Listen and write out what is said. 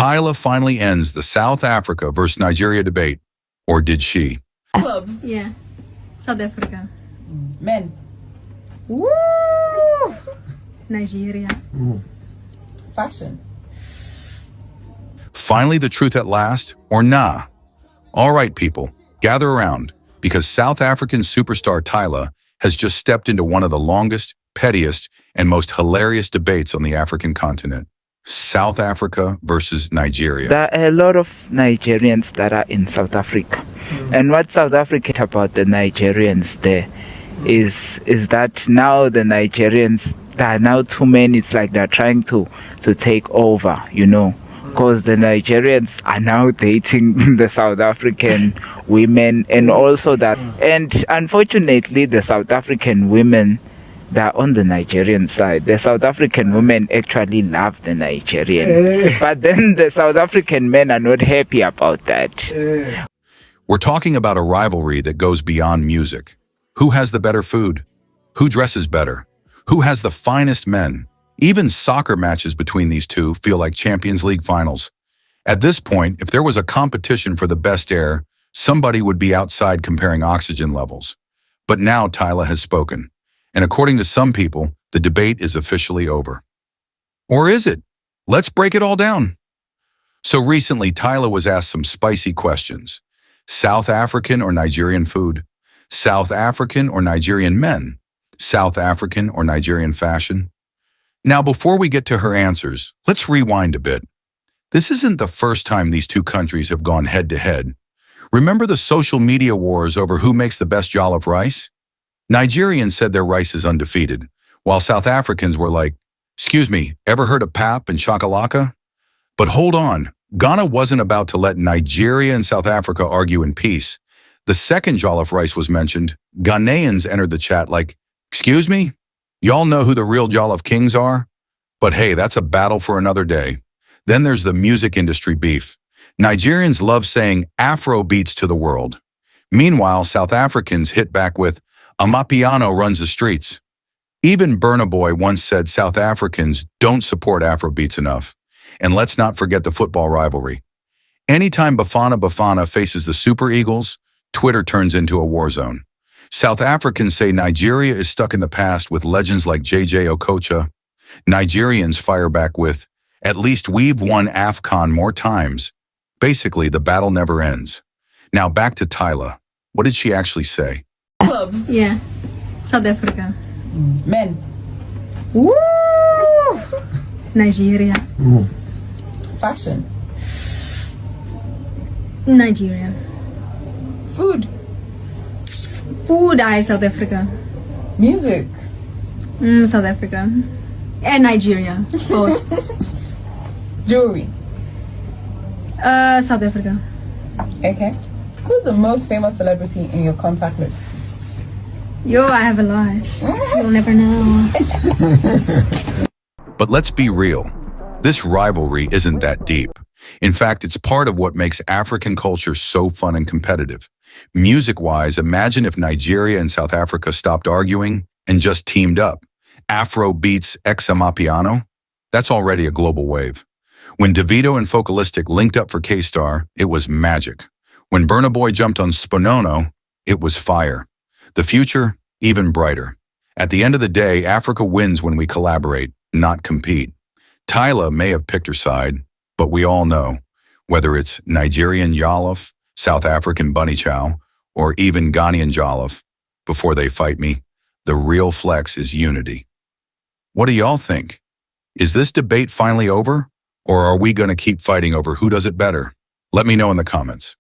Tyla finally ends the South Africa versus Nigeria debate. Or did she? Clubs. Yeah. South Africa. Men. Woo! Nigeria. Fashion. Finally the truth at last, or nah? All right, people, gather around, because South African superstar Tyla has just stepped into one of the longest, pettiest, and most hilarious debates on the African continent. South Africa versus Nigeria. There are a lot of Nigerians that are in South Africa. And what South Africa about the Nigerians there is that now the Nigerians, there are now too many. It's like they're trying to take over, you know, because the Nigerians are now dating the South African women, and also that, and unfortunately the South African women, they're on the Nigerian side. The South African women actually love the Nigerian, but then the South African men are not happy about that. We're talking about a rivalry that goes beyond music. Who has the better food? Who dresses better? Who has the finest men? Even soccer matches between these two feel like Champions League finals. At this point, if there was a competition for the best air, somebody would be outside comparing oxygen levels. But now Tyla has spoken. And according to some people, the debate is officially over. Or is it? Let's break it all down. So recently, Tyla was asked some spicy questions. South African or Nigerian food? South African or Nigerian men? South African or Nigerian fashion? Now, before we get to her answers, let's rewind a bit. This isn't the first time these two countries have gone head-to-head. Remember the social media wars over who makes the best jollof rice? Nigerians said their rice is undefeated, while South Africans were like, "Excuse me, ever heard of pap and shakalaka?" But hold on, Ghana wasn't about to let Nigeria and South Africa argue in peace. The second jollof rice was mentioned. Ghanaians entered the chat like, "Excuse me? Y'all know who the real jollof kings are?" But hey, that's a battle for another day. Then there's the music industry beef. Nigerians love saying Afrobeats to the world. Meanwhile, South Africans hit back with Amapiano runs the streets. Even Burna Boy once said South Africans don't support Afrobeats enough. And let's not forget the football rivalry. Anytime Bafana faces the Super Eagles, Twitter turns into a war zone. South Africans say Nigeria is stuck in the past with legends like JJ Okocha. Nigerians fire back with, "At least we've won AFCON more times." Basically, the battle never ends. Now back to Tyla. What did she actually say? Clubs. Yeah. South Africa. Men. Woo! Nigeria. Fashion. Nigeria. Food. Food, South Africa. Music. South Africa. And Nigeria. Both. Jewelry. South Africa. Okay. Who's the most famous celebrity in your contact list? Yo, I have a lot. You'll never know. But let's be real. This rivalry isn't that deep. In fact, it's part of what makes African culture so fun and competitive. Music-wise, imagine if Nigeria and South Africa stopped arguing and just teamed up. Afrobeats x Amapiano? That's already a global wave. When Davido and Focalistic linked up for K-Star, it was magic. When Burna Boy jumped on Sponono, it was fire. The future, even brighter. At the end of the day, Africa wins when we collaborate, not compete. Tyla may have picked her side, but we all know, whether it's Nigerian Jollof, South African Bunny Chow, or even Ghanaian Jollof, before they fight me, the real flex is unity. What do y'all think? Is this debate finally over? Or are we going to keep fighting over who does it better? Let me know in the comments.